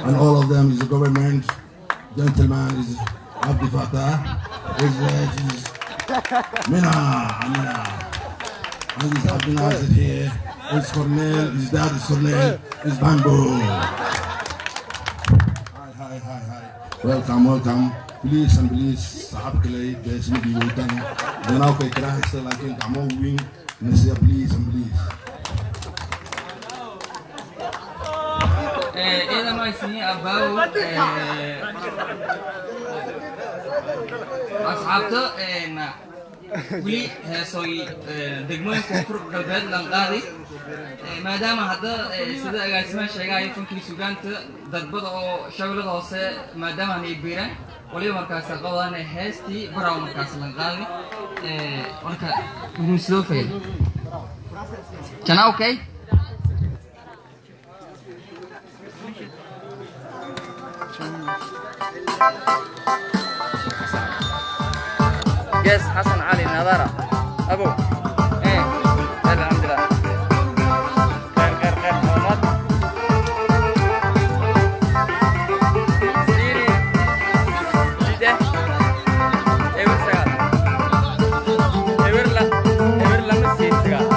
and all of them is the government. Gentleman is Abdi Fattah, is Mina, and is Abdi Nasir here. Is Cornel, his dad is Cornel, is Bamboo. Hi. Welcome. Please and please, sahab kelai besi ni diwujudkan. Jangan kau kira hasil lagi kamu wing. Nasihat please and please. إذا ما يسمي أباو أصحابته ولي سوي دقمين كفر قلبات لنقاضي ما دام هذا سيدا أجاسما شيء يكون كل سجان تدبض أو شغل غاصة ما دام هني بيران ولي مركز القوانين هستي براو مركز لنقاضي ونكا نسلو فيل كان أوكي جس حسن علي نظارة أبو إيه الحمد لله خير حوالات سيري جدة إبر سجال إبر لا مسيد سجال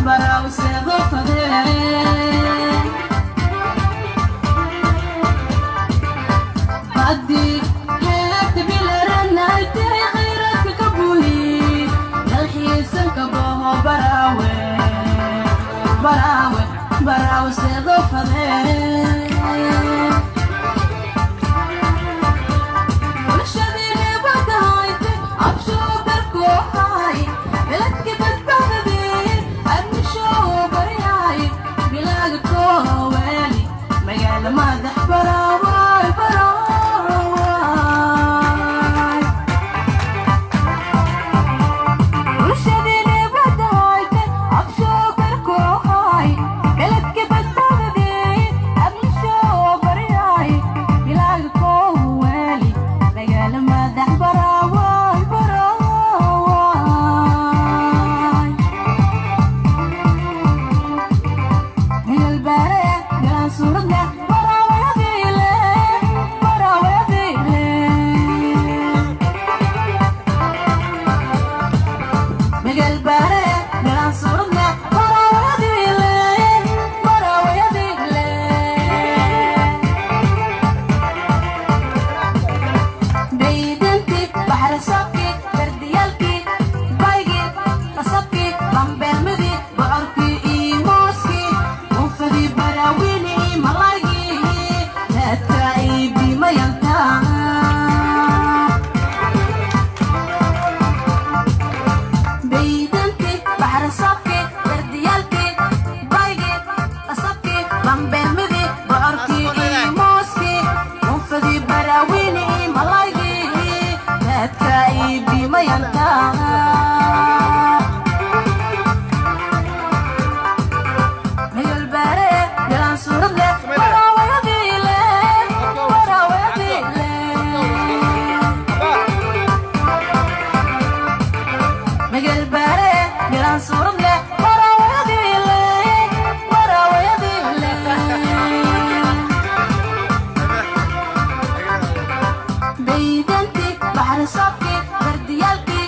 براوي سيضفة بدي هيك بلرنا غيرك كبوهي الحيسن كبوه براوي سيضفة garan suurad leh waraawayadile baydanti baxri sabki bardiyaalki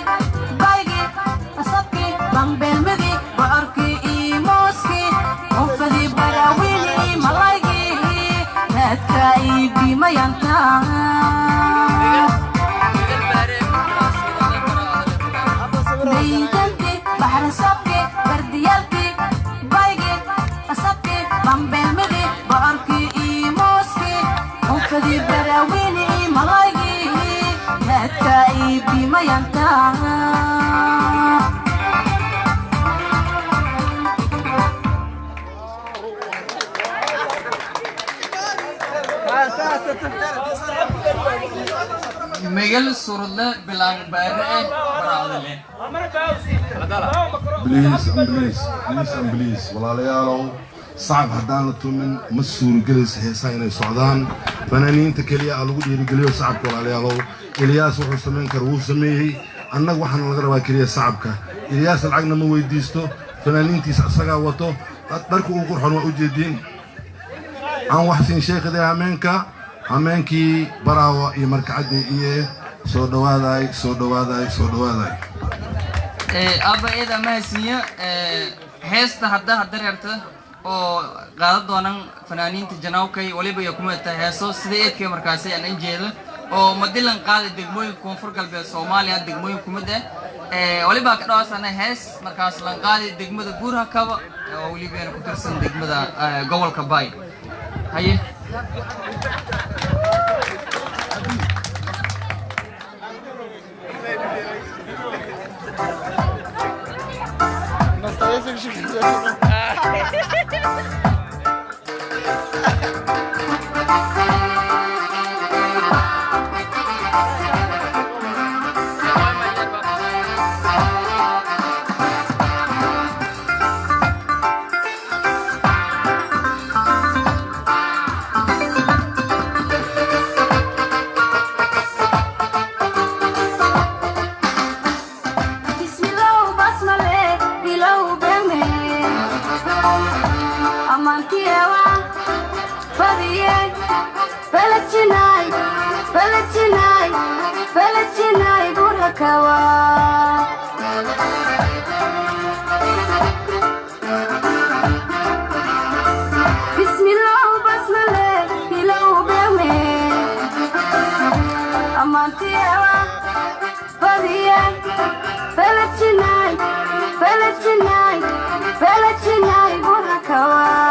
baygi asabki bambeelmadi bocorki iyo mooski qofadii baraawini malaygi raadka iibimayanta baydanti baxri sabki bardiyaalki baygi asabki bambeelmadi bocorki iyo mooski qofadii baraawini malaygi raadka iibimayanta مجال السورة بلان بارئ برادله. بليز ولا ليالو صعب حدان تومن مسؤول جلس هساين السودان فنانين تكليا على وجه رجليه صعب ولا ليالو إلياس وحسمين كروس سميه أنك وحنا نقرأ كليا صعبك إلياس العقنا ما ويديستو فنانين تسعة وتو أتركوا وقرحون وأجدين عن وحسين شيخ ذي همينكي براوة يمركعدي إيه سودواداي أبا إذا ما سيا هست هدا هدرت أو قاعد دونان فنانين تجناوكي ولي بيكون تهسو سديت كي مركزي أن إنجيل أو مدلن قاعد دقموي كونفور قلب الصوماليا دقموي كومده ولي باك راس أنا هس مركز لان قاعد دقمة جورها كوا ولي بينا كترسن دقمة جوال كباي هاي بلدجناي بركوا بسم الله وبسم الله بلو بمي أمانتي أوا فريا بلدجناي بركوا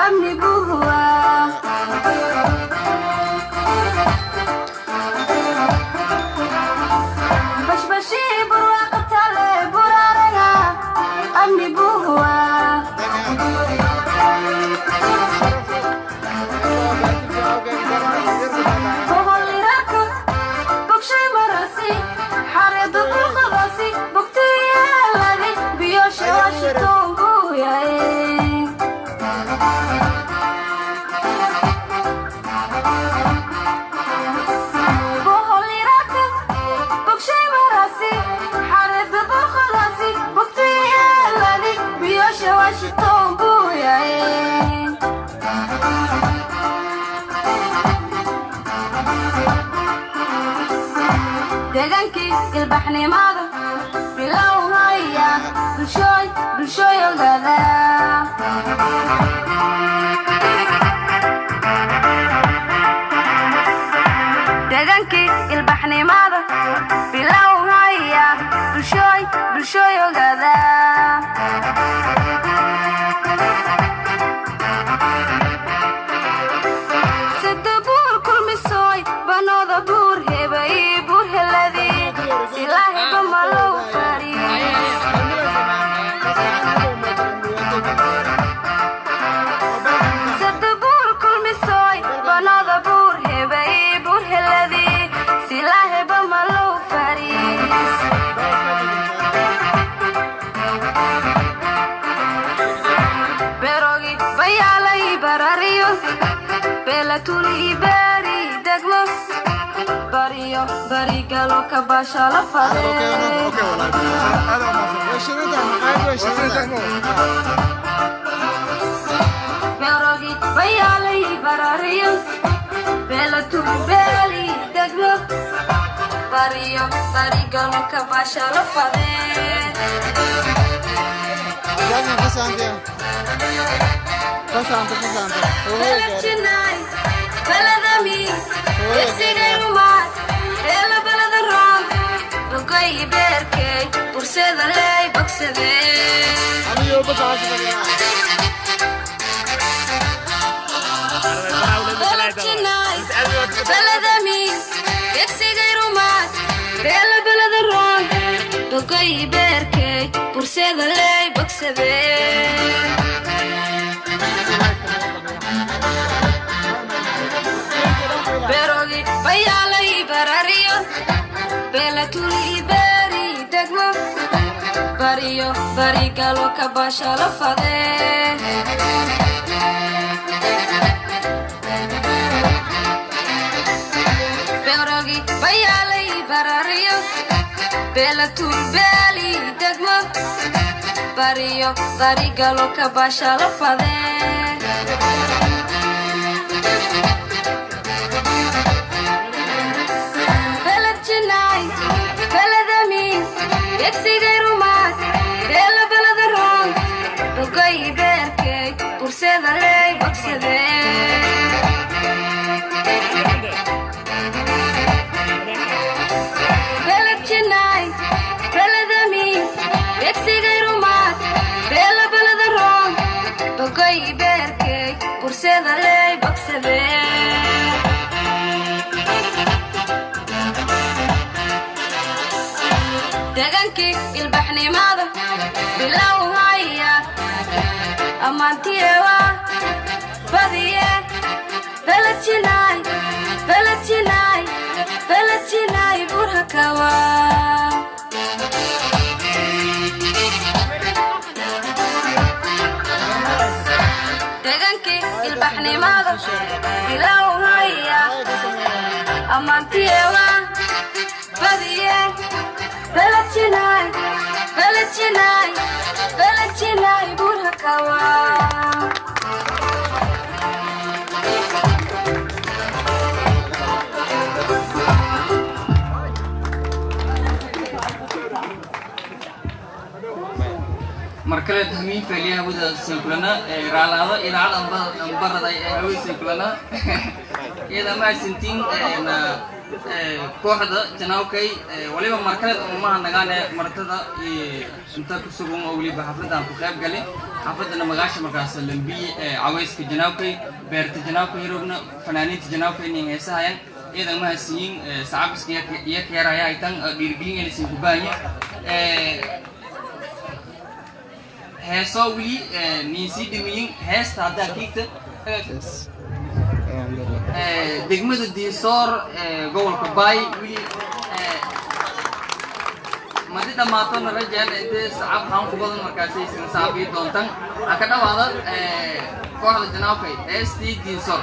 أمني بوها بشبشي برواقة على برارها أمني بوها فهولي راكو بكشي مراسي حارد بالخلاصي بكتي يالي بيوشي واشتون بويا deegankii ilbaxnimada bilowhaya bulshooy ogaada deegankii ilbaxnimada bilowhaya bulshooy ogaada sidabur kulmisoy banooda buur hebay buur heladi silaahi bamalow fari barariyo belatuli beri degmo bariyo barigalo kabasha la fade merogi bayalay barariyo belatuli beri degmo bariyo barigalo kabasha la fade Pasante. Belatchinay, beladami, yexigay rumad, ela belada rom, bugay berkay, burseda lay bogsade. Belatchinay, beladami, yexigay rumad, ela belada rom, bugay berkay, burseda lay bogsade. Berogi bayalay barariyo belatuli beri degmo bariyo barigalo kabasha la fade Berogi bayalay barariyo belatuli beri degmo bariyo barigalo kabasha la fade yexigay rumad ela belada rom bugay berkay burseda lay bogsade belatchinay beladami yexigay rumad ela belada rom bugay berkay burseda lay bogsade deegaanki ilbaxnimada bilow haya ammaantiyewa badiye belatchinay burhakawa deegaanki ilbaxnimada bilow haya ammaantiyewa badiye Belatchinay burhakawa markale tahmiin faliya wada sinkulana raalada idaacada ambarada ay sinkulana iyada ma sintiin na kooxda janaawkay waliba markale uma nagaane martada inta ku sugan oo waliba xafladan ku qayb galay xafladana magaasha markaas lambi awayska janaawkay beerta janaawkay rogna fanaaniinta janaawkay nin heesahayan iyada ma siin saabiska iyo keeraya ay tan dhiirgelin inay ku baahanya heeso wili niisi dhimiyin heesta hadda kiigta degmada diisoor gobolka baay wili madi dhammaatona rajaan intee sacab haan ku badan markaasay isin saabii doontan ha ka dhawaada kooxda janaawkay heestii diisoor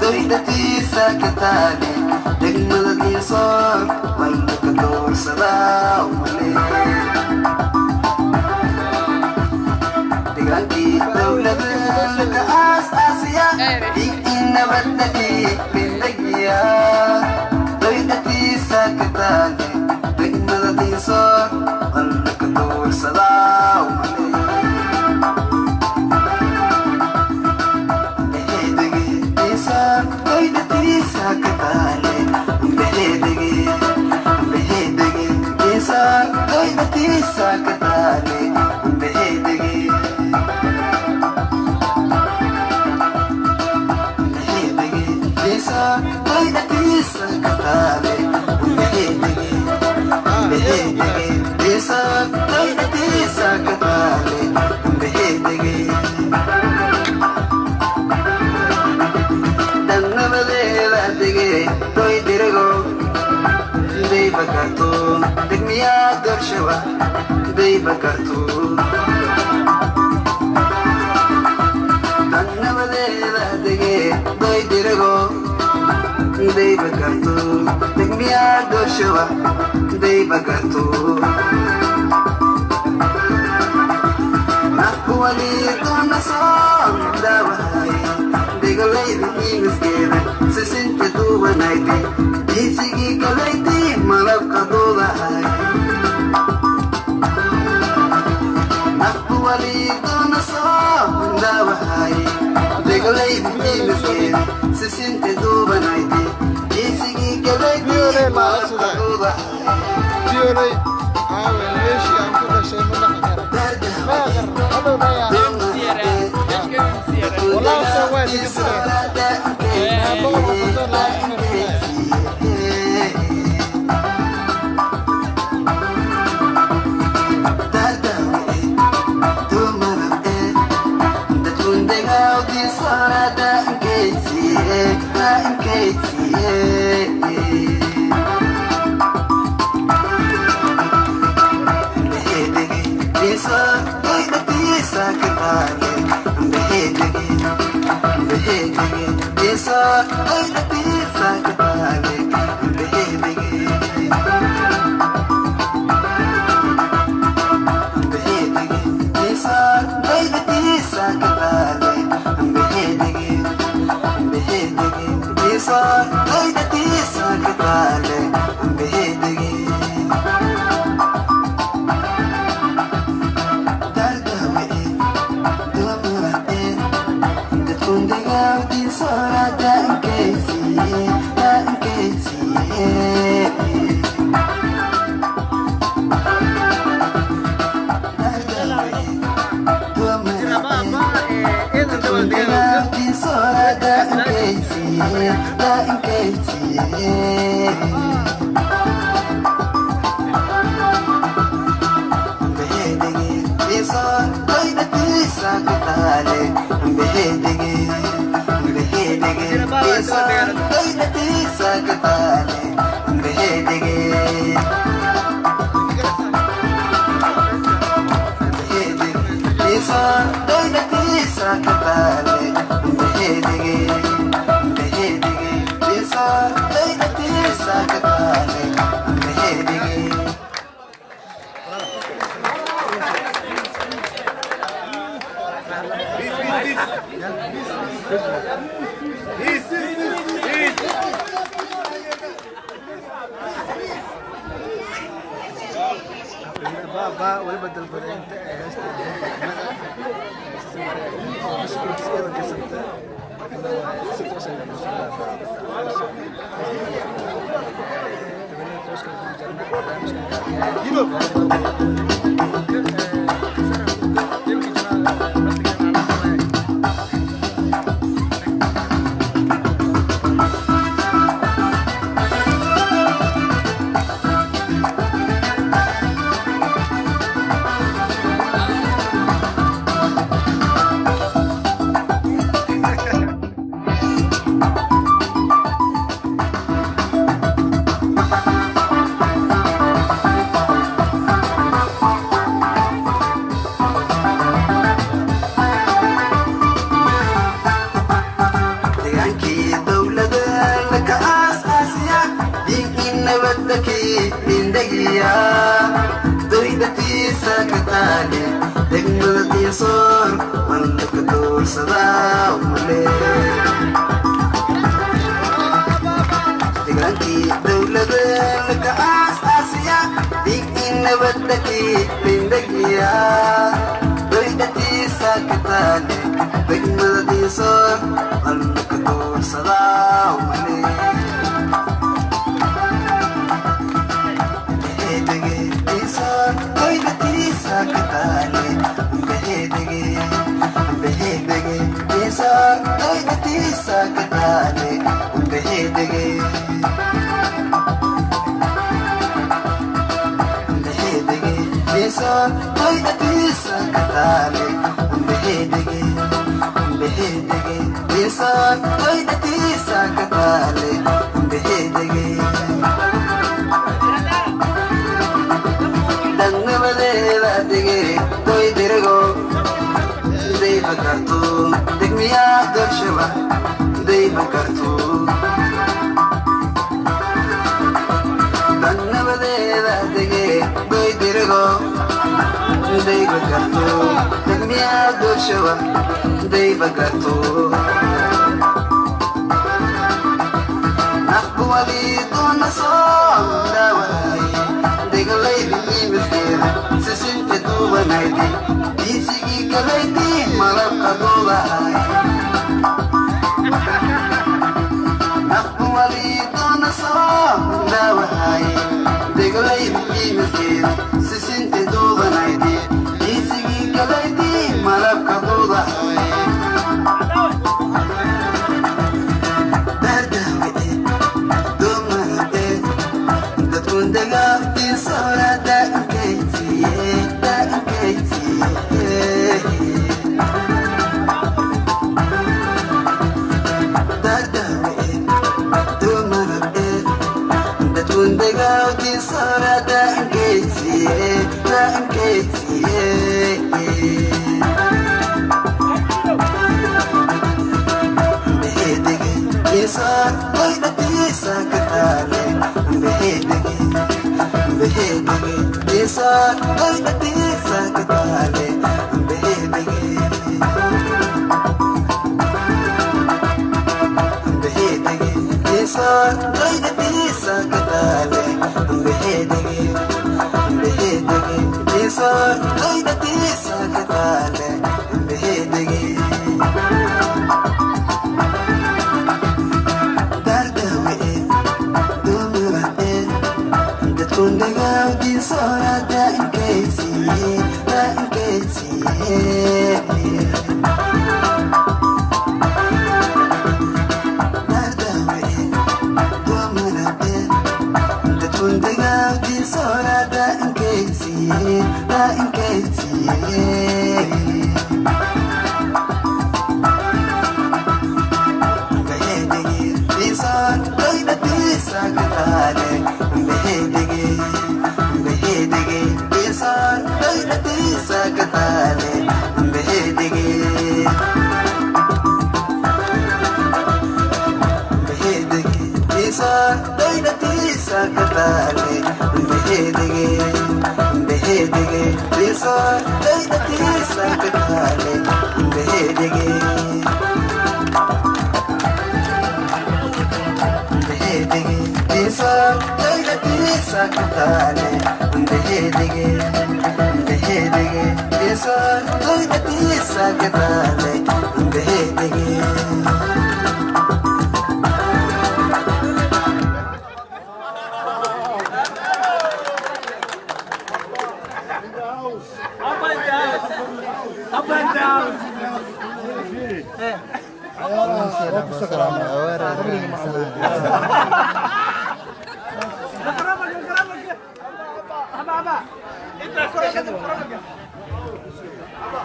doydati sakatane degmada diisoor wayna ka doorsadaa umale deegaankii dowlada laka aas-aasiya dhiiginabadnagi mindagiya doydati sakatane degmada diisoor wayna ka doorsadaa umale sakatale behedege behedege desa doidati sakatale behedege behedege desa doidati sakatale behedege dannavadela dege doidirego dei bakarto degmiya dorshawa dei bakarto dannavadela dege doidirego dei bakarto degmiya dorshawa dei bakarto nakwali dona son dawai degalay digiskeda sesinte duwa naiti isigi kalaiti malab kadogai nakwali dona son dawai degalay digiskeda sesinte duwa naiti isigi kalaiti malab kadogai Diyoray aawe meeshii aan ku dhashay ma dhaqan karo ma aqan والله سوى لي بابا والبدل بدين Hey, Isa ay natisa katali Umbehedege Umbehedege Isa ay natisa katali Umbehedege Umbehedege Isa ay natisa katali Umbehedege Dangabalera dige Toy dirgo Day bakartu Degmiya garshaba Day bakartu Dangabalera dige Toy dirgo Day bakartu Degmiya garshaba Day bakartu Nakbu walidu nasam Dawai Degalay bini miskir Sisin ketuba naiti Isigi kalaiti Malap kagola Nakbu walidu nasam Dawai Degalay bini miskir Sisin ketuba naiti Isigi kalaiti Malap kagola Dardawi Dumarate Datundaga Tisora da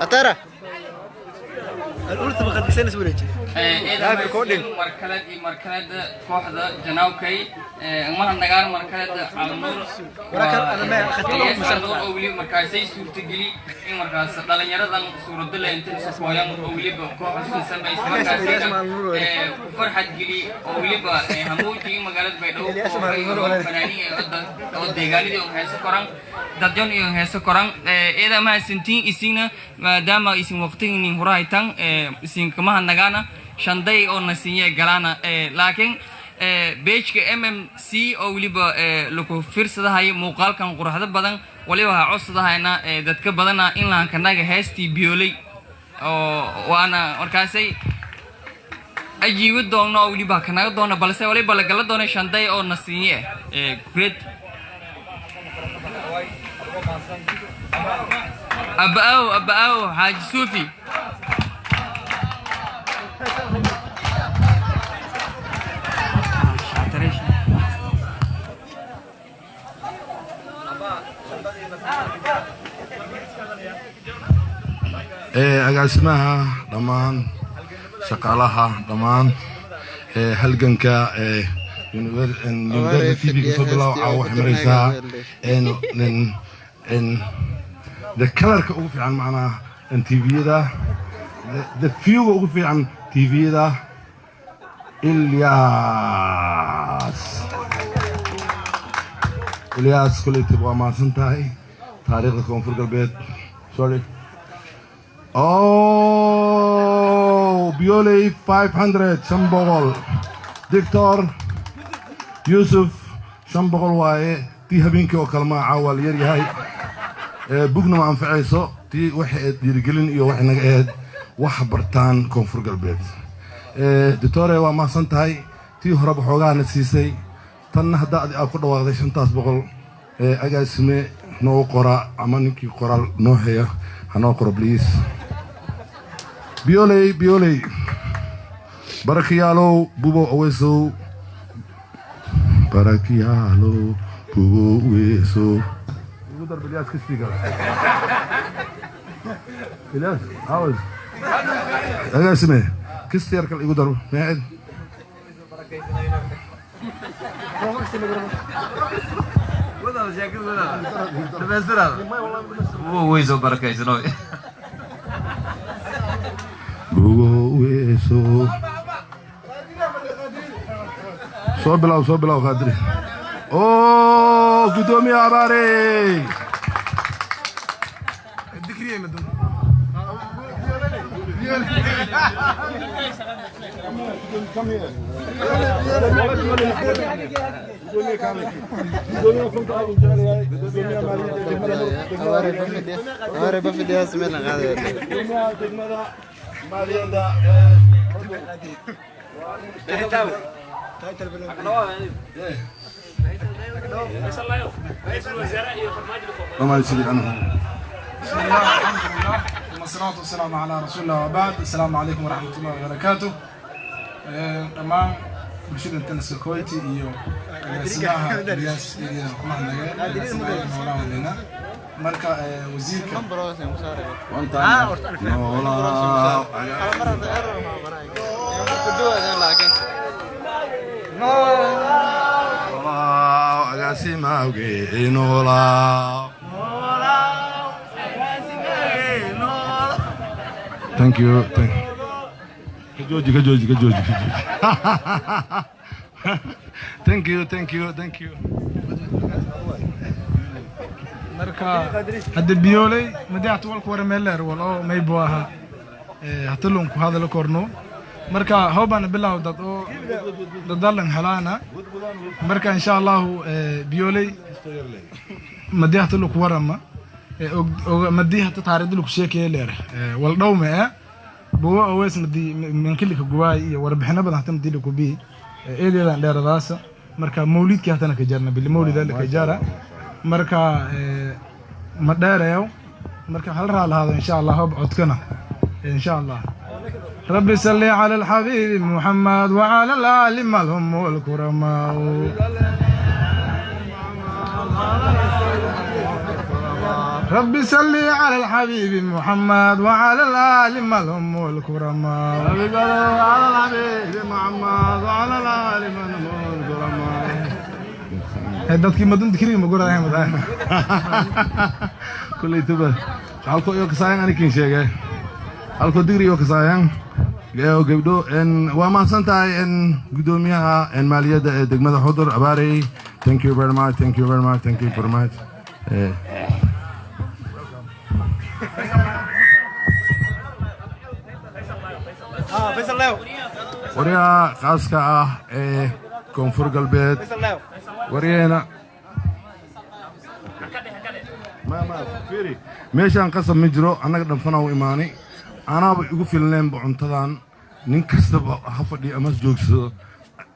Atara الأولى بقد بسنة سوريتي إذا مركلة كوحدة جناوكي ما نجار مركلة على النور ولكن أولي مركزي سورة جلي مركز دلنا يرى دلنا سورة دلنا أنت سويا أولي بكوحدة سمي مركزي فرحة جلي أولي بهمو تيجي مقالة بيدو فناني أو دجالي ده هسه كوران دجون هسه كوران إذا ما سنتين إسينا دام إسين وقتين إني هرايتان إسين كمان نجانا شندي أو نسيه جلانا لكن بيجك MMC أو لبا لكو فرصة ده هاي مقال كان قرحة بدن ولبا عص ده هاينا دتك بدنا إن لان كنا جهستي بيولي وأنا مركزي أجيب دونا أو لبا كنا دونا بلسه ولا بلقلا دونا شندي أو نسيه great أباو حاج سوفي agaasimaha dhammaan shaqaalaha dhammaan halganka university kasoo bilaw wax maraysaa the colorka ugu fiican macnaha tviyada the viewga ugu fiican tviyada Ilyas kulleytib waa mahadsan tahay taariikhda koonfur galbeed sorry Bioley 500 Shambogol Dictor Yusuf Shambogol waaye tii habeenkii oo kale ma caawal yar yahay bugna ma anfacayso tii waxay dhiirigelin iyo wax naga ahayd wax bartaan koonfur galbeed Dictore waa mahadsan tahay tii hore waxoogaana siisay tan hadda aad ku dhawaaqday 500 agaasime noo qora ama ninkii qoral noo haya hanoo qoro please Bioley Barakiyalo Bubo Oweso Barakiyalo Bubo Oweso Udar Bilyas Kistiga Bilyas Awaz Agasme Kistiyar kal igudar Meed Oweso Barakiyalo Bugo Weso So bilaw Qadri Gudoomiye Abaare Dikriye madam Come here. بسم الله الحمد لله والصلاة والسلام على رسول الله وبعد السلام عليكم ورحمة الله وبركاته تمام برشيد التنس الكويتي إيو سماها الياس إيو كما هنجا سماها نولا ولينا مركا وزير وانت نولا أقاسمها وقي نولا Thank you. Kajoji. Thank you. marka hadda Bioley madaxtu walku warameeler walo maybo aha hatalon ku hadal korno marka hobana bilaw dad oo dadalan halana marka insha Allah Bioley madaxtu lu ku warama madiha taariikhdu ku sheekay leer wal dhawme buwa awees madi min kilka guwaay iyo warbixina badan hatam diido ku bi eedeedan dheeradaasa marka mawlidki hatana ka jarna bil mawlida la ka jara marka ma dheerayo marka hal raalaado insha Allah hab codkana insha Allah ربي صل على الحبيب محمد وعلى الآل مالهم والكرماء ربي صل على الحبيب محمد وعلى الآل مالهم والكرماء ربي صل على الحبيب محمد وعلى الآل مالهم والكرماء هداك ما دون ذكري ما قرأ أحمد كل يتبع halko iyo kasayaan anikin sheegay halko digri iyo kasayaan gabdho waa mahadsan tahay gudoomiyaha maaliyadda ee degmada Xudur Abaare thank you very much wariyaha khaaska ah ee koonfur galbeed wariyana meeshaan qasab ma jiro annaga dhanfana u imaanay anaaba igu filneenba cuntadan nin kastaba ha fadhiyo ama joogsado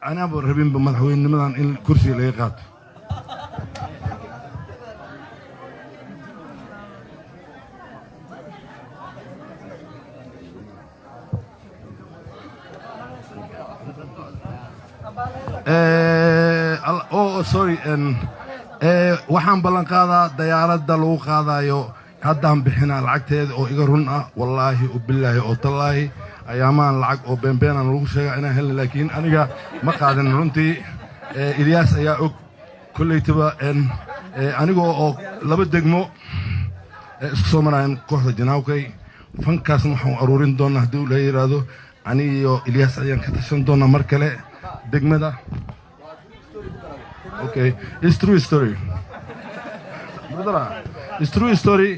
anaaba rabinba madaxweynenimadan in kursiga laga qaato sorry waxaan ballan qaadaa diyaaradda lagu qaadayo haddaan bixinaa lacagteeda oo iga run ah wallaahi ubillaahi oo tallaahi ayaamaan lacag oo beenbeenan lagu sheegaa inaan helna laakiin aniga ma qaadan runtii ilyaas ayaa og kollaytaba anigoo oo 2 degmo isku soo maraayan kooxda janaawkay fankaasna waxaan aruurin doonaa haddii la yidhaahdo aniga iyo ilyaas ayaan ka tashan doonaa mar kale degmada okay it's true story it's true story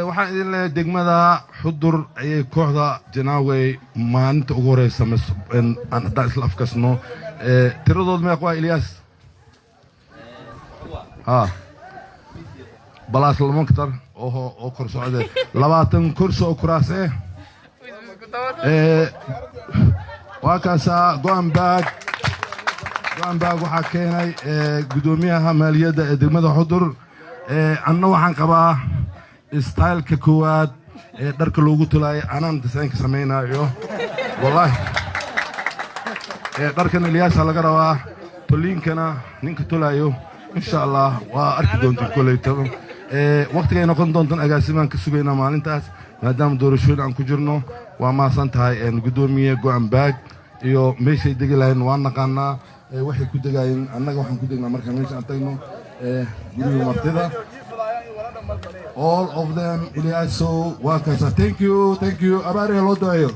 waxaan idin leeyahay degmada xudur ayay kooxda janaaway maalinta ugu horeysa aan haddaan isla afkasno tiradood meeq waa ilyaas balaas 2 kitar oo kor socde 20 kursi oo kuraas waa kaasaa go-an baag waxaa keenay gudoomiyaha maaliyadda ee degmada xudur anna waxaan qabaa ستايلka koowaad ee dharka loogu tulaayay anaan desaynka samaynayo wallaahi dharkan ilyaasa laga rabaa toliinkana ninka tolaayo insha allah waa arki doontiin koleyta waqtigay noqon doontan agaasimaan ka sugaynaa maalintaas maadaama doorashooyin aan ku jirno waa maasan tahay gudoomiye go-an baag iyo meeshay degi lahayn waan naqaanaa waxay ku degaayeen annaga waxaan ku degnaa marka meesha aan tagno guriga martida all of them Ilyaso Wakasa thank you abari hello doyo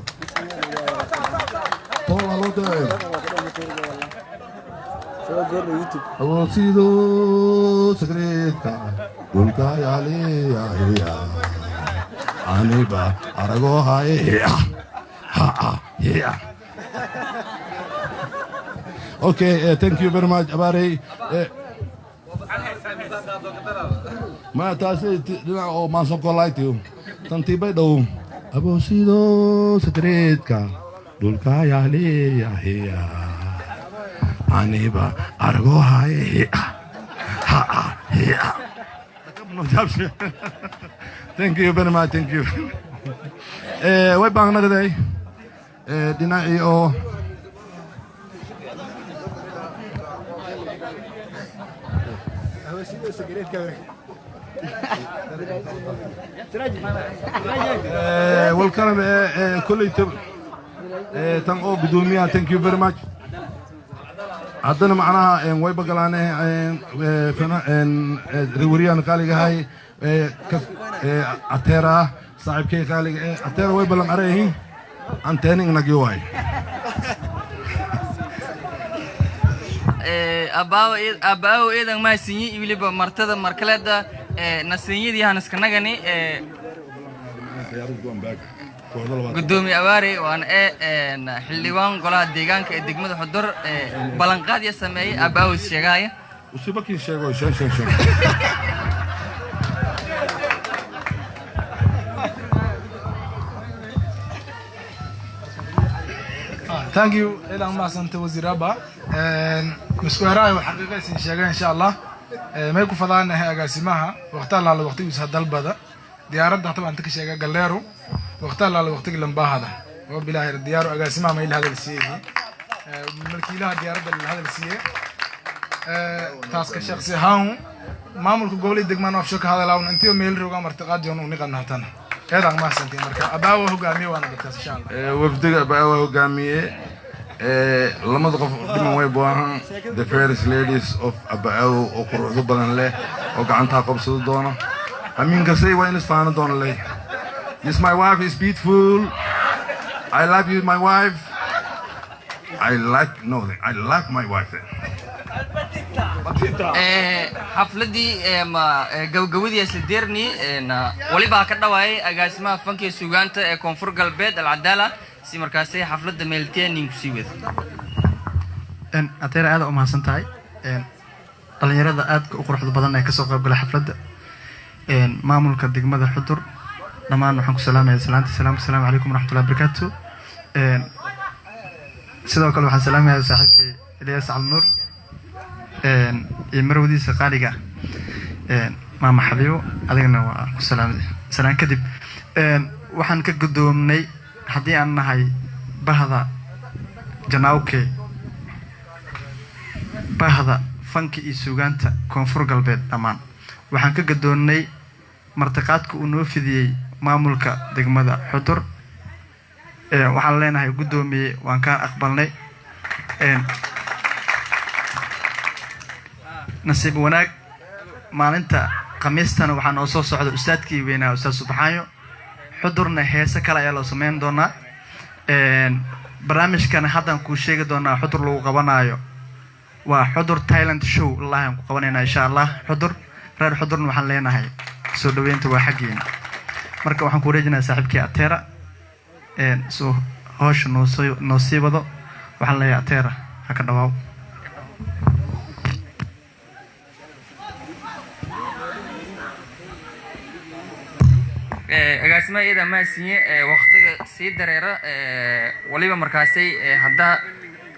Paul hello doyo Abo sido secreta Ulka yale ya Aniba arago hae yeah okay thank you very much abari ما تاسي أو ما سوكولايتيو تنتي بيدو أبو سيدو سكريتكا دولكا يا لي يا هي أنيبا أرجو هاي ها هي thank you very much thank you وين بعنا كده ديناي أو والكلام كله تم أو بدومية thank you very much عندنا معنا وين بقولنا فينا ريوريان قالي هاي أتيرا صاحب كي قالي أتيرا وين بلغ عليه أنتيني نجيوهاي أباو إذا ما سيني يبلي بمرتدى مركلة نسيني دي هنسكنجني قدومي أواري وأنا حلوان قلها ديجان كدقمة حضر بلنقاد يسميه أباو الشجاية وسيبك الشجاية شن thank you إلى ما سنت وزير أبا مسكوراي وحقيقة سنشجع إن شاء الله ما يكون فضلنا هي أجاسمها وقتها على وقت يسهل البدا ديارة طبعا أنت كشجع جليرو وقتها على وقت لمبا هذا وبلا الديار أجاسمها ما إلى هذا الشيء ملكي لها ديارة هذا الشيء تاسك الشخصي هاون ما ملك قولي دقمان أفشك هذا لون أنتي وميل روجا مرتقد جون ونقدر نهتنا هذا ما سنتي مركا أباوه هو جامي وأنا بتكلم إن شاء الله وفدك أباوه هو جامي لما تقف دم ويبوها the first ladies of أباو أقرأ ضبنا له وقعنتها قبض الدونة أمين كسي وين استفانة دون له yes my wife is beautiful I love you my wife I like my wife حفلتي جودي سديرني ولي بعكرنا وعي أجاسمها فنكي سوغانت كونفور قلبيد العدالة سي مركزي حفلة ميلتين نيكسيويد إن أترى هذا أمها سنتاي إن طلعني رضا أدك أقرح البضان كسوق قبل حفلة إن ما ملك الدقمة الحضور لما نحن السلام عليكم ورحمة الله وبركاته إن سيدا وكل واحد سلام يا صاحبك إلياس على النور إن يمرودي سقاليجا إن ما محليو علينا سلام كذب إن وحن كقدومني haddii aan nahay bahda janaawke bahda fanka iyo suugaanta koonfur galbeed dhammaan waxaan ka gadoonnay martiqaadka uu noo fidiyey maamulka degmada Xudur waxaan leenahay gudoomiye waan ka aqbalnay nasiib wanaag maalinta khamiistana waxaan oo soo socda ustaadkii weynaa ustaad Subxaayo Xudurna heesa kale ayaa loo sameyn doonaa barnaamijkan haddaan ku sheegi doonaa Xudur lagu qabanayo waa Xudur Thailand show lahaan ku qabanayna insha Allah Xudur reer Xudurna waxaan leenahay soo dhaweynta waa xaqiin marka waxaan ku wareejinaa saaxiibkii Atera soo hoosh noo sii wado waxaan leeyahay Atera ha ka dhawaaw agaasima ida ma siiye waqtiga sii dareera waliba markaasay hadda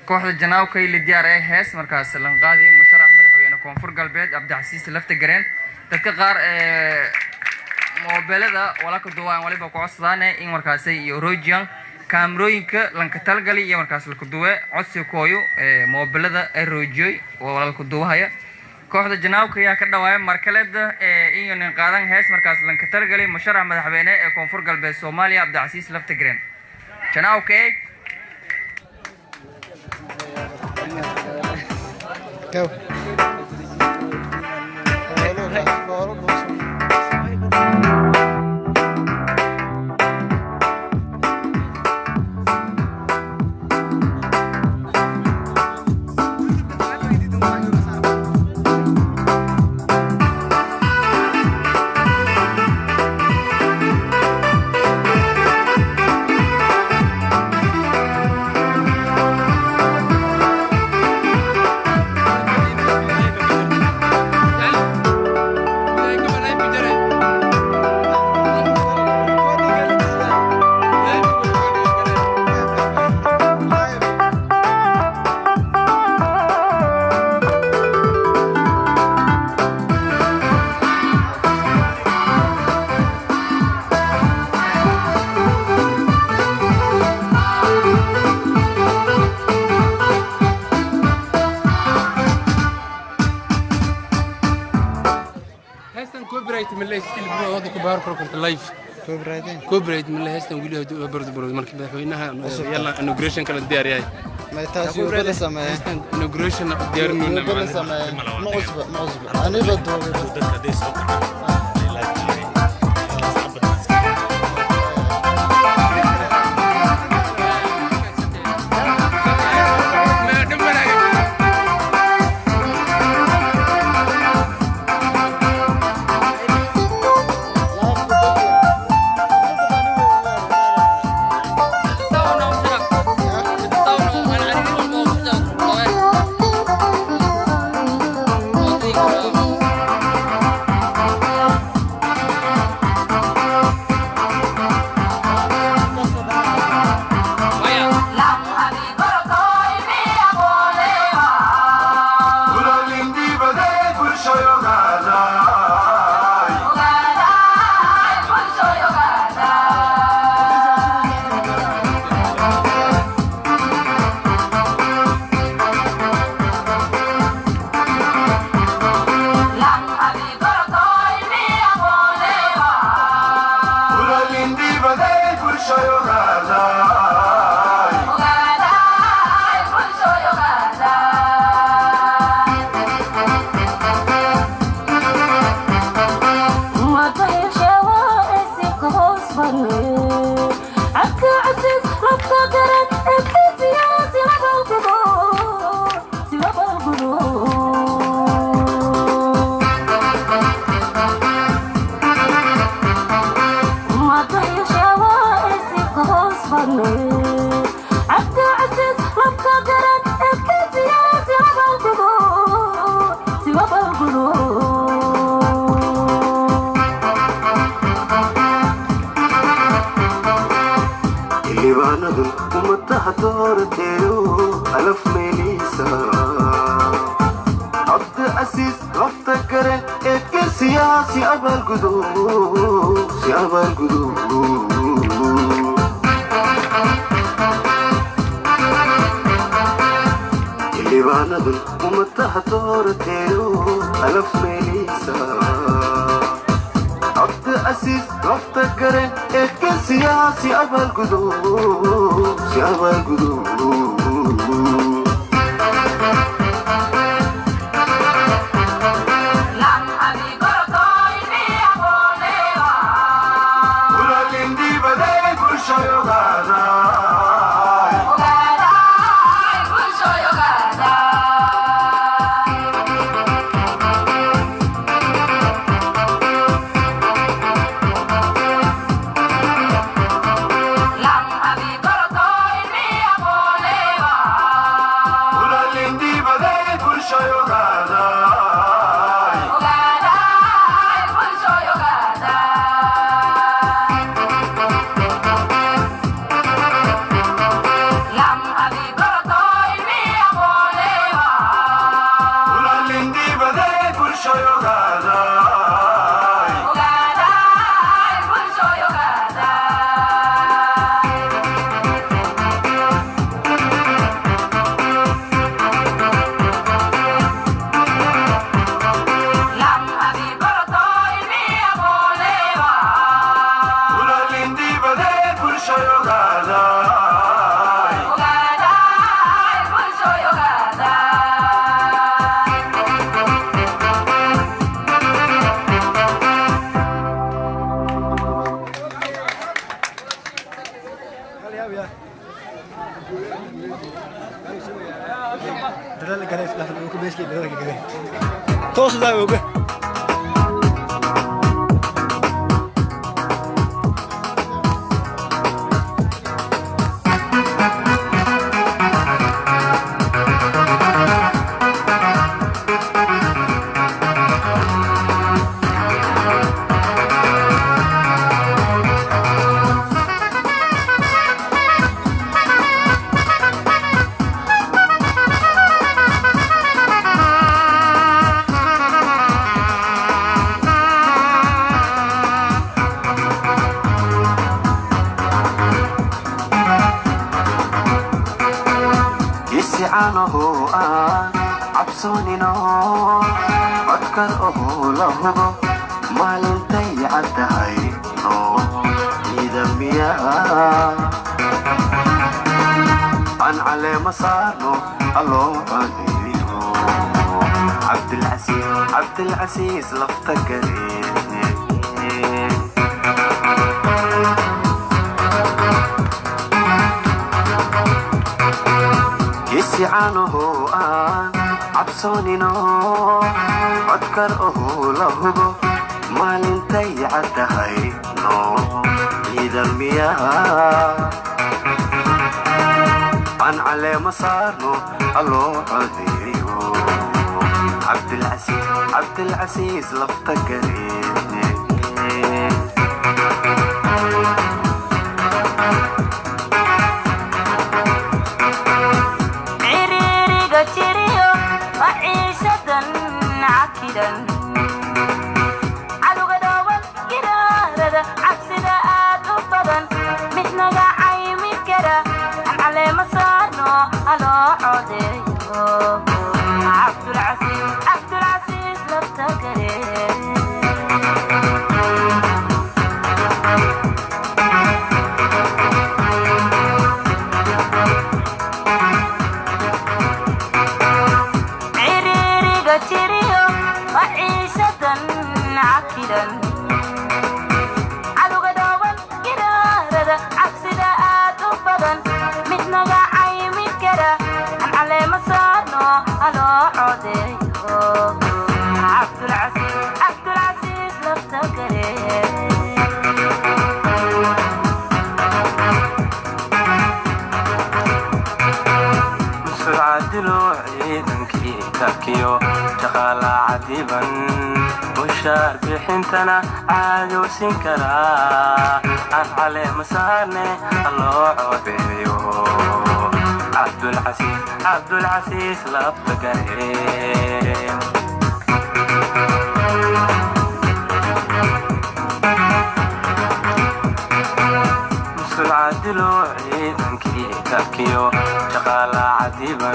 kooxda Janaawka ay diyaar ah hees markaas lan qaadi musharax madaxweyne koonfur galbeed Cabdicasiis lafta gareen dadka qaar mobilada wala ka duwaan waliba ku codsadaan in markaasay iyo rojian kaamirooyinka lanka talgali iyo markaas la ku duwe codsi kooyo mobilada ay rojiyoy wala ku duwahaya kooxda Janaawka ayaa ka dhawaayay markaleeda in nin qaadan hees markaas lanka talgali musharax madaxweyne ee koonfur galbeed Soomaaliya Cabdicasiis lafta gareen Janaawka Go. كوبريت من اللي هستن ويلي برد مركب مدحوينها يلا انوغريشن كلا ديار ياي ما تاسي ولا سماه انوغريشن ديارنا ولا سماه معصب انا بدو أمانة ومتحضر تيرو ألف ميليسا عبد أسيس رفتكرن إحكي سياسي أبا القدود سيابا القدود توصل ده وجه عنه عبسونينو أذكره له ما لنتي عدهاي نو يدميا عن علي مصارنو الله عليو عبد العزيز لفتقري عنه عبسونينو أذكره له ما لنتي عدهاي نو يدميا عن علي مصارنو الله عليو عبد العزيز لفتقري شغالة عديبا وشار بحنتنا عادو سنكرا عن علي مسارني الله عبيو عبد العزيز لبقرين مسرعة دلوعي ذنكي تاكيو شغالة عديبا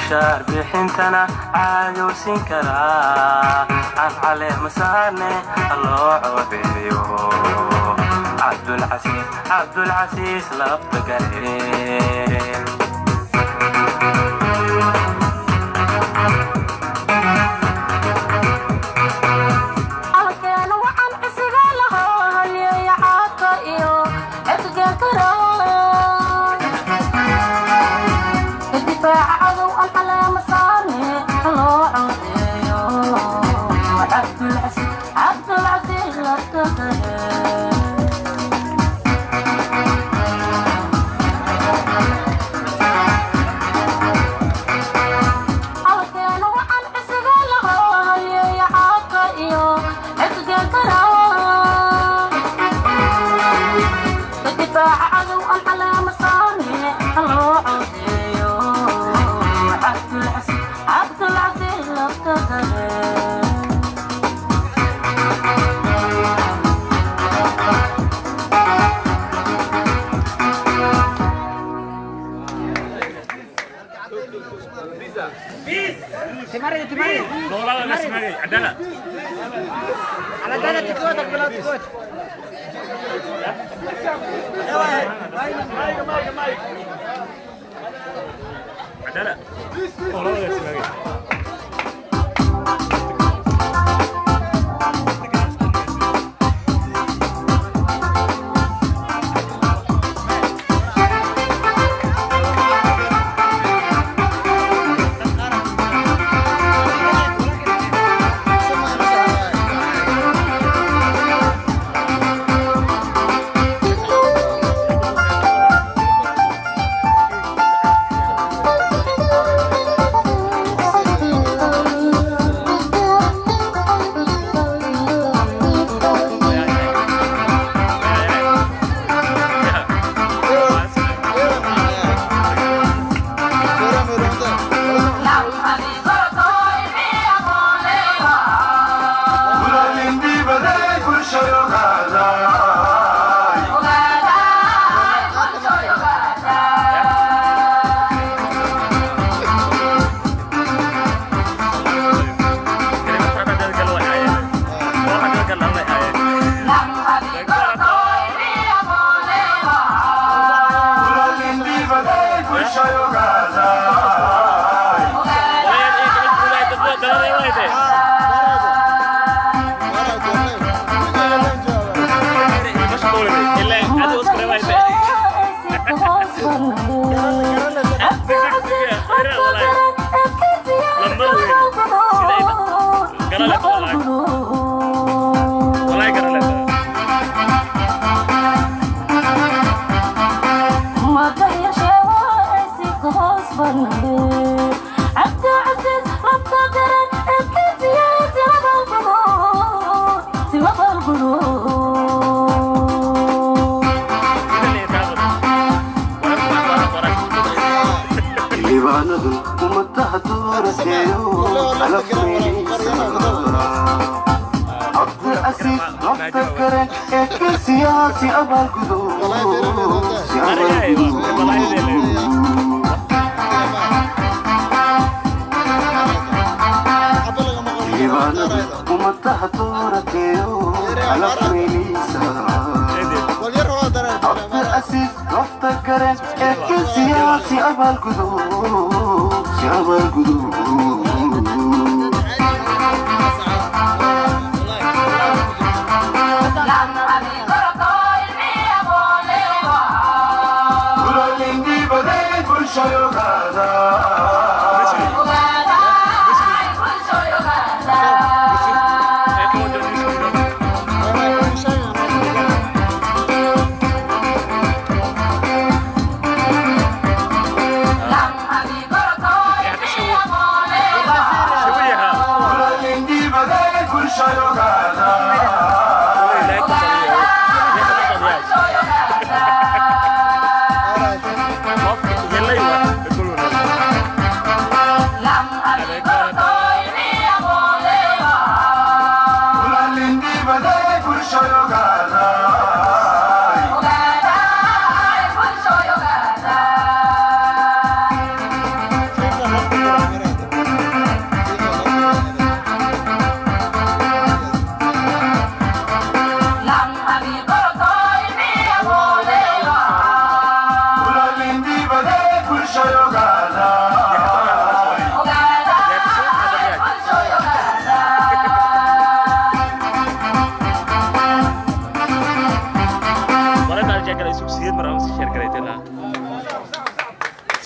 mushaar bixintana caadowsin karaa afcale masaarne loo codeeyo cabdulcasiis lafta gareen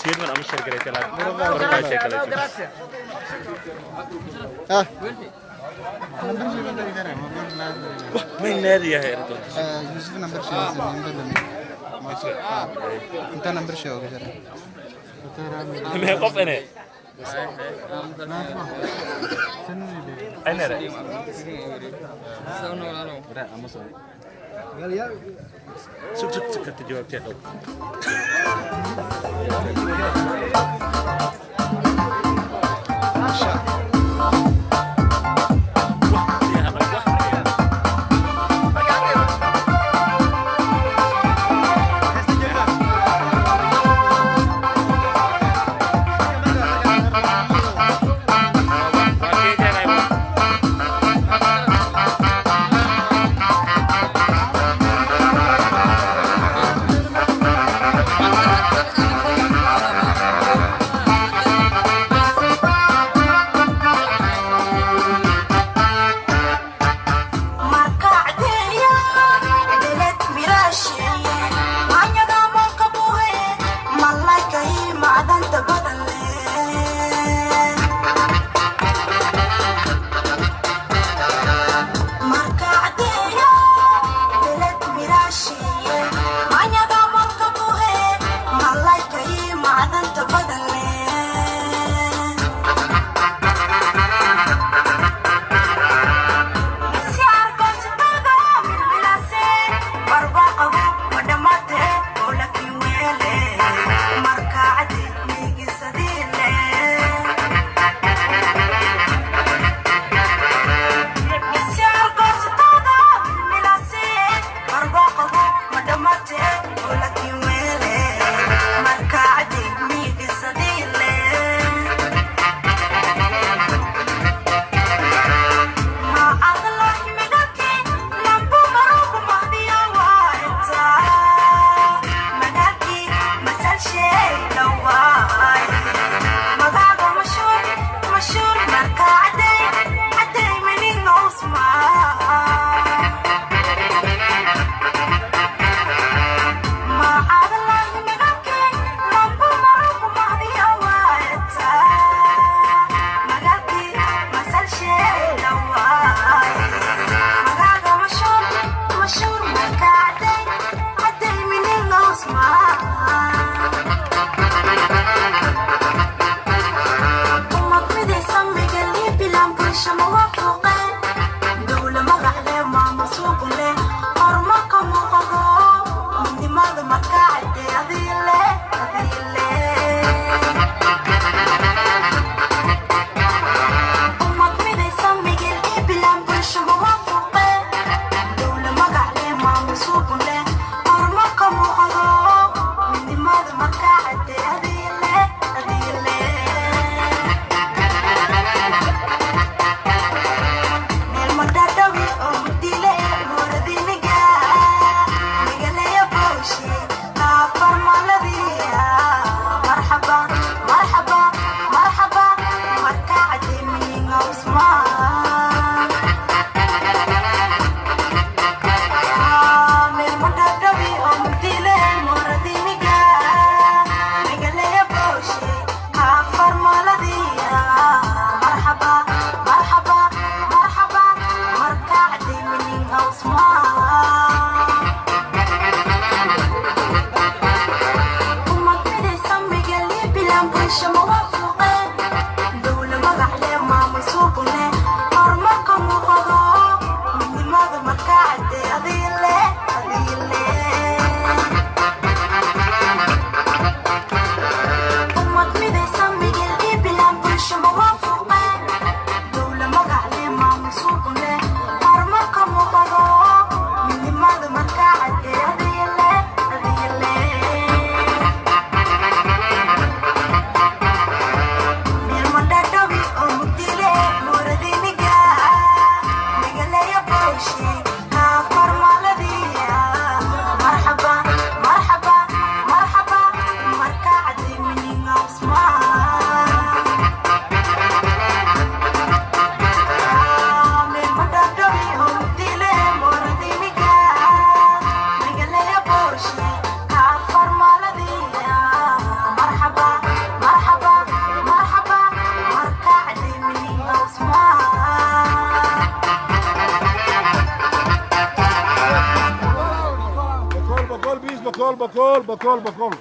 جنسية من أمشي قريت لا بربع شيء كذا مين نادي يا هير يوسف نمبر شيء انت نمبر شيء وكذا ما يقف أنا أنا رأي سك تجاوب تيادو بكول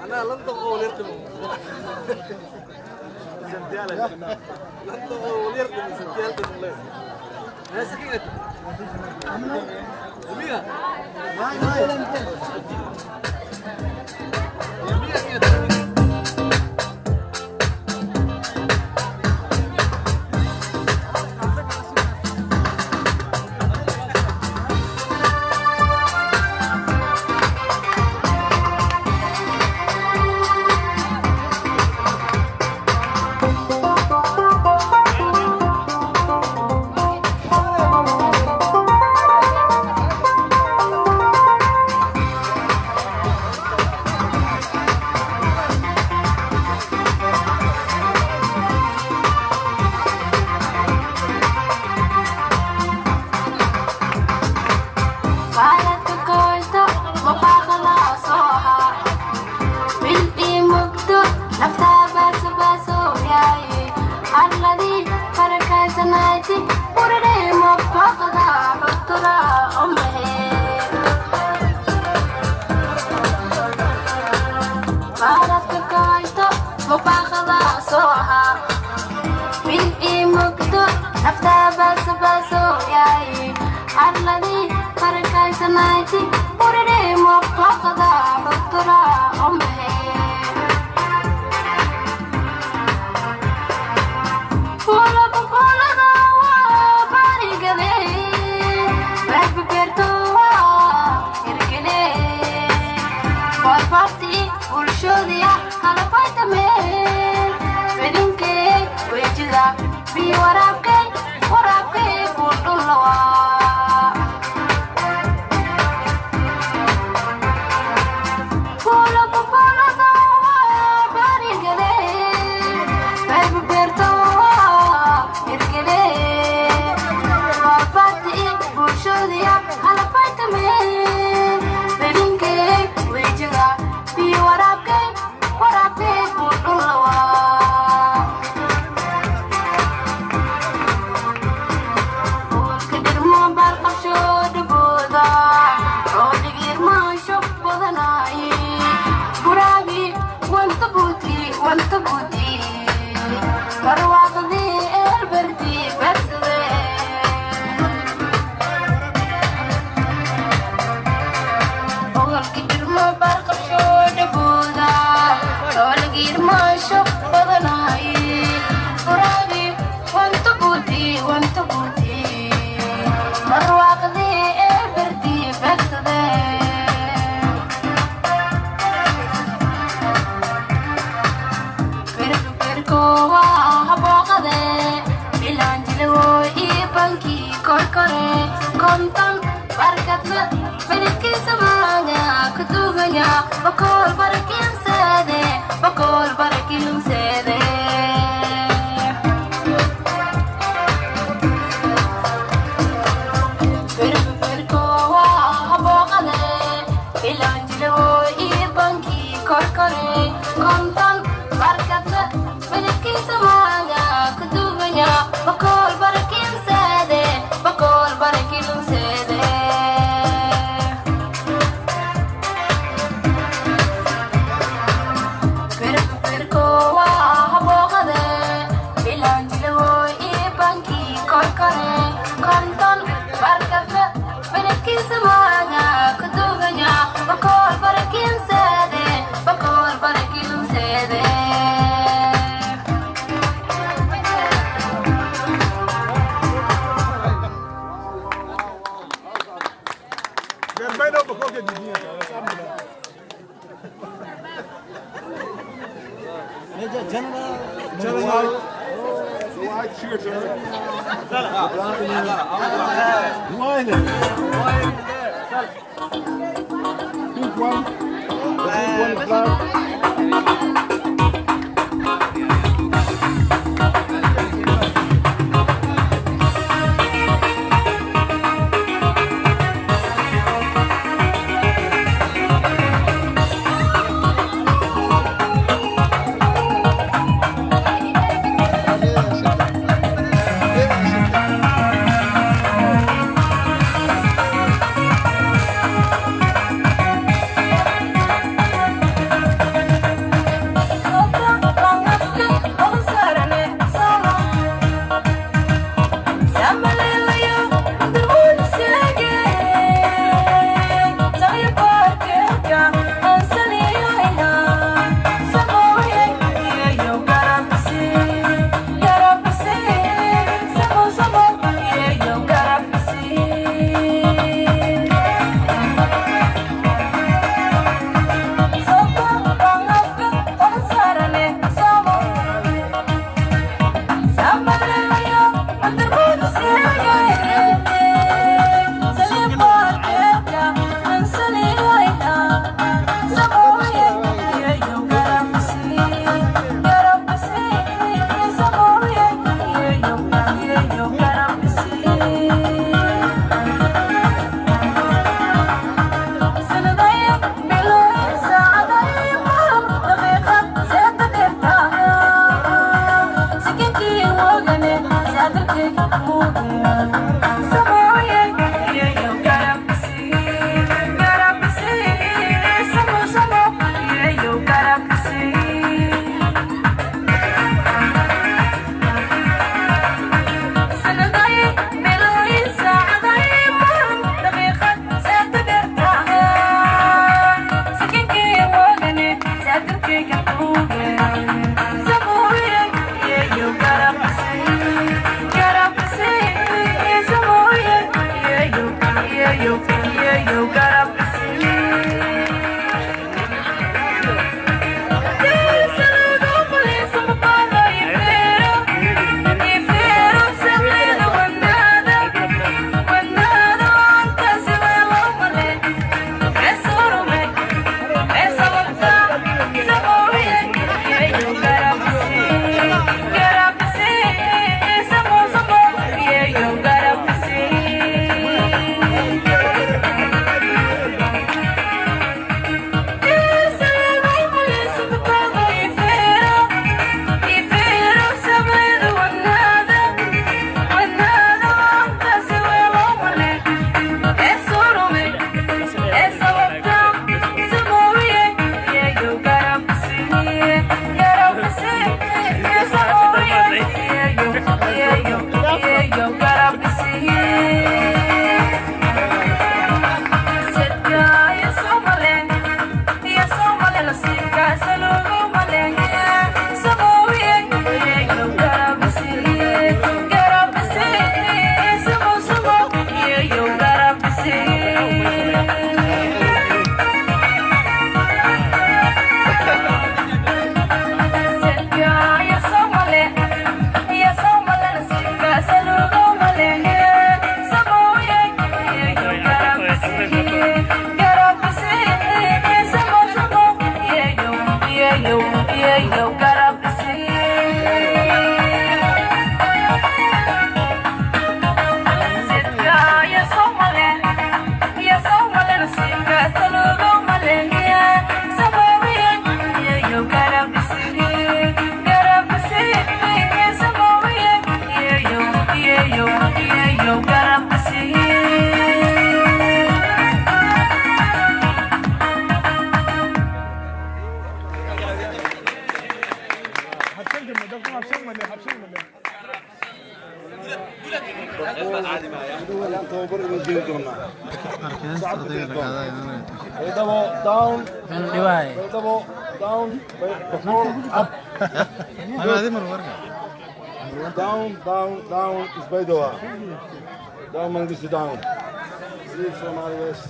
أنا لن تقول يرتم سنتيالة لن تقول يرتم سنتيالة الله أنا سكينة مية white shirt. Wine it. Pink one. The pink one is black. Down, down, perform up. Down is by door. Down, man, this is down. Leave Somali West.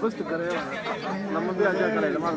Questo careva. Non mi piace anche lei, ma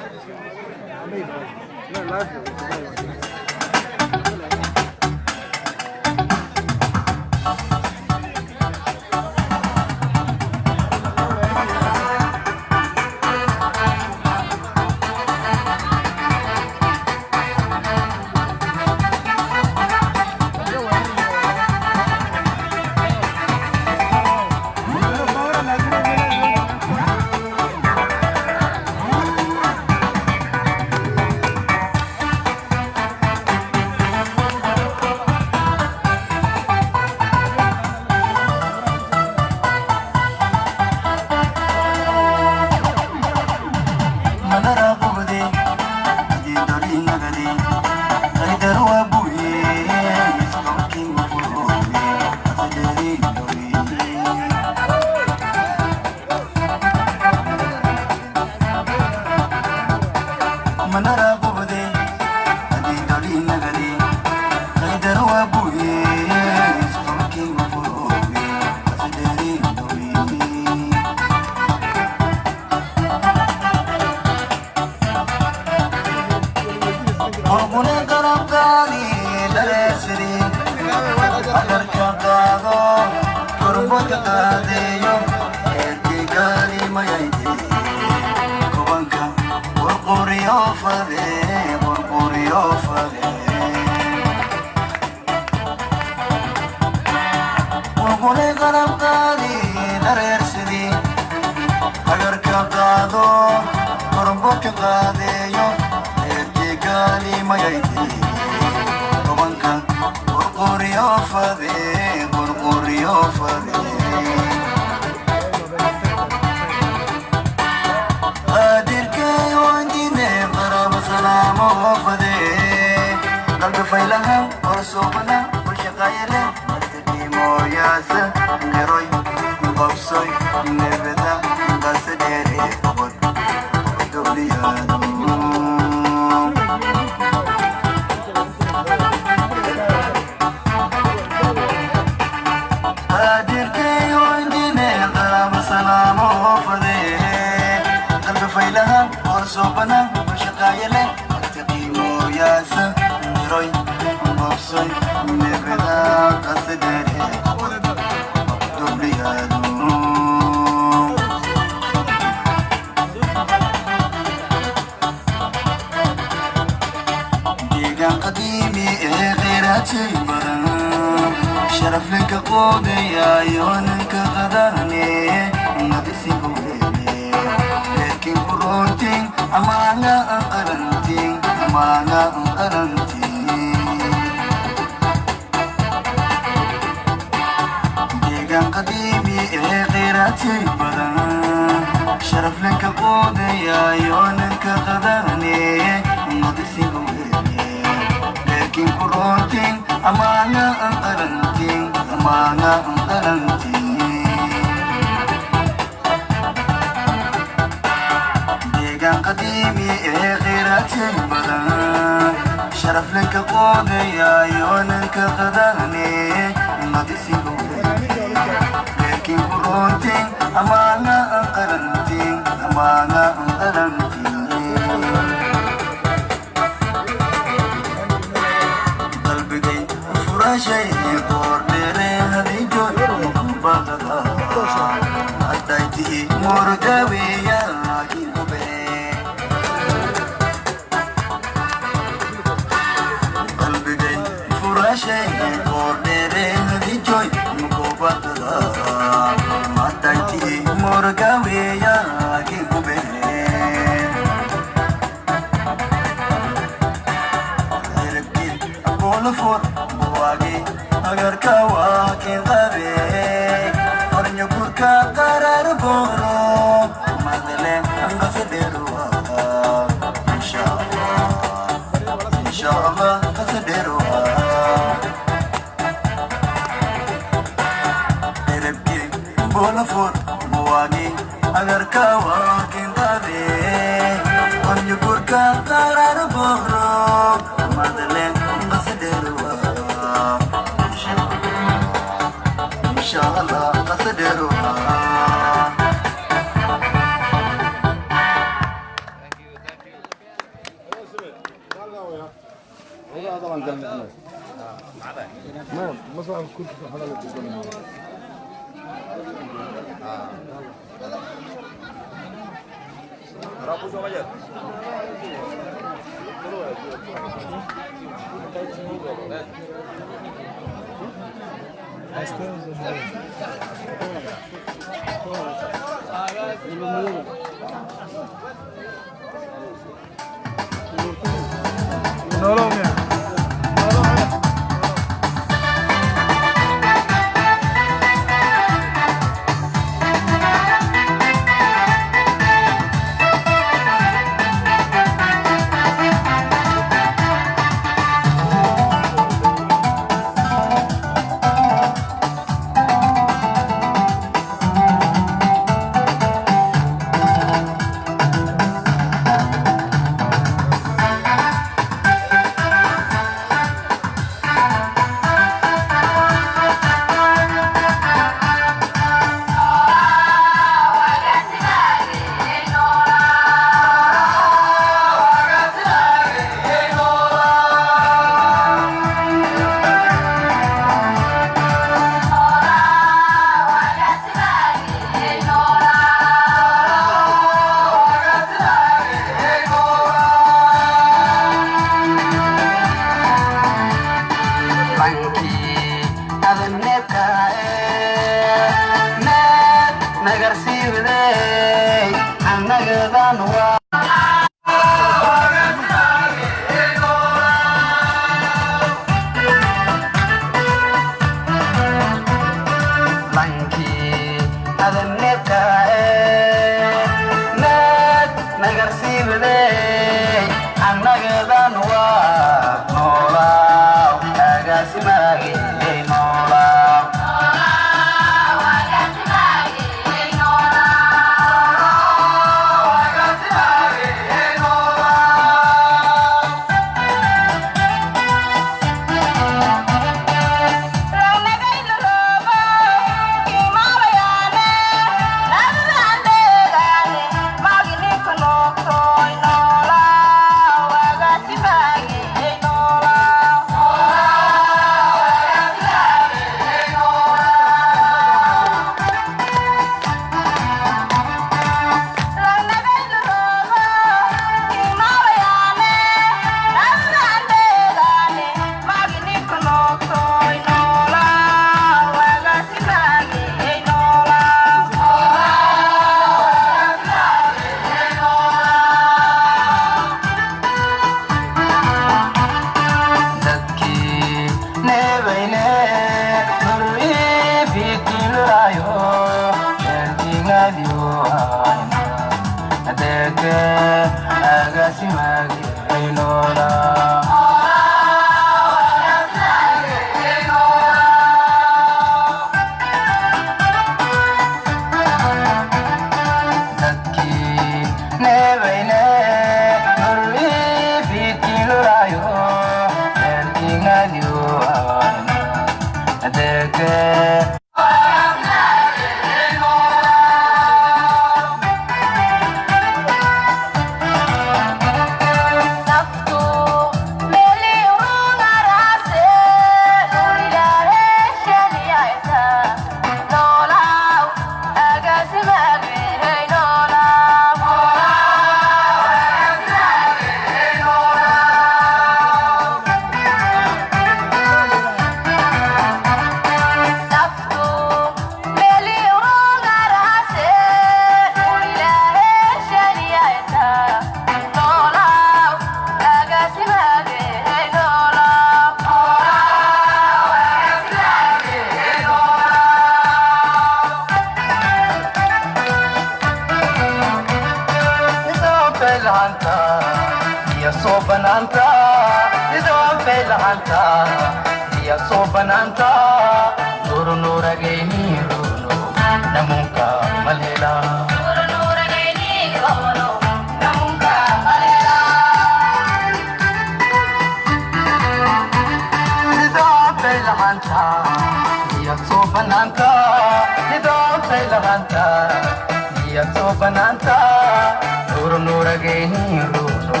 Nura geni ruru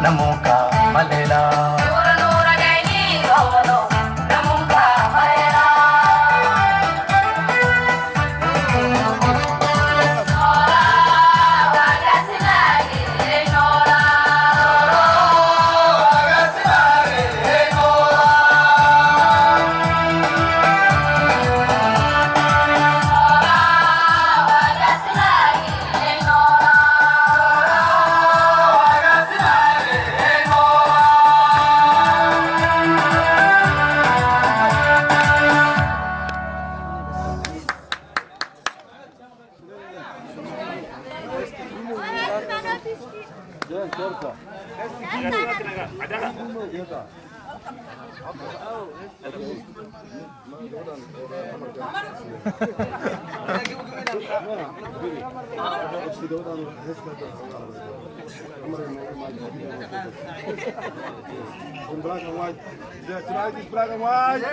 namuka malela Black and white. Tonight is black and white.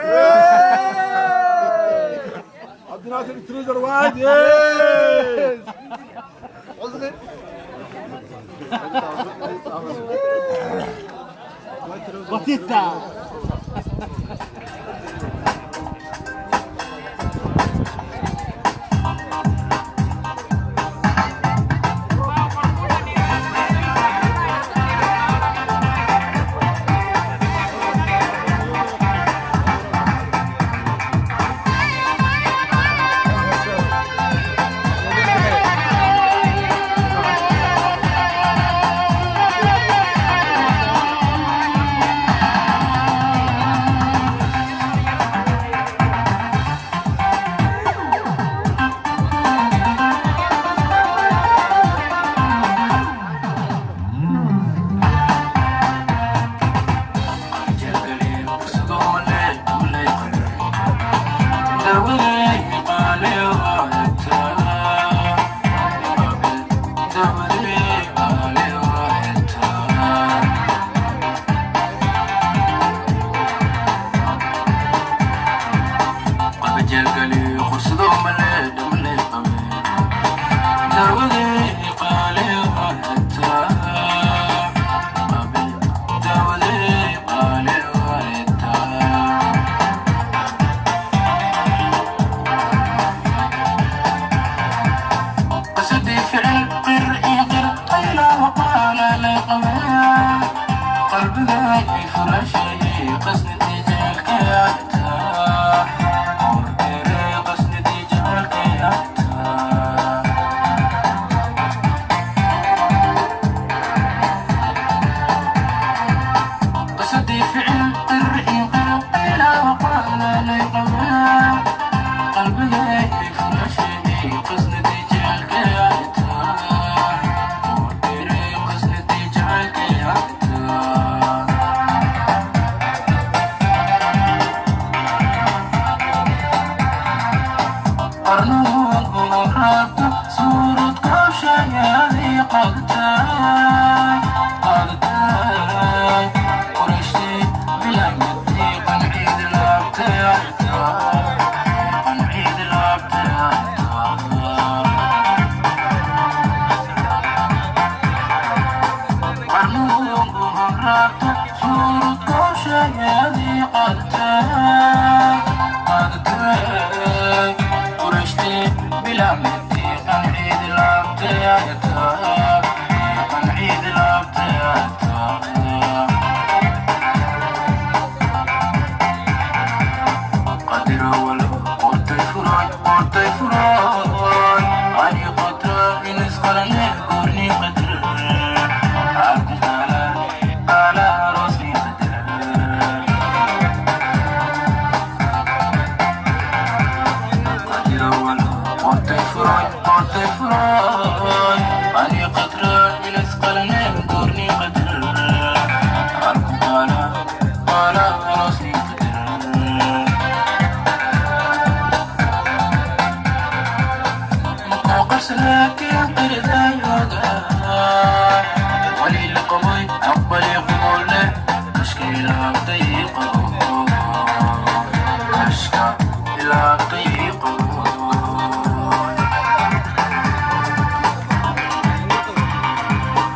Abdinasir is white. Yes. Wasn't it? Batista. Love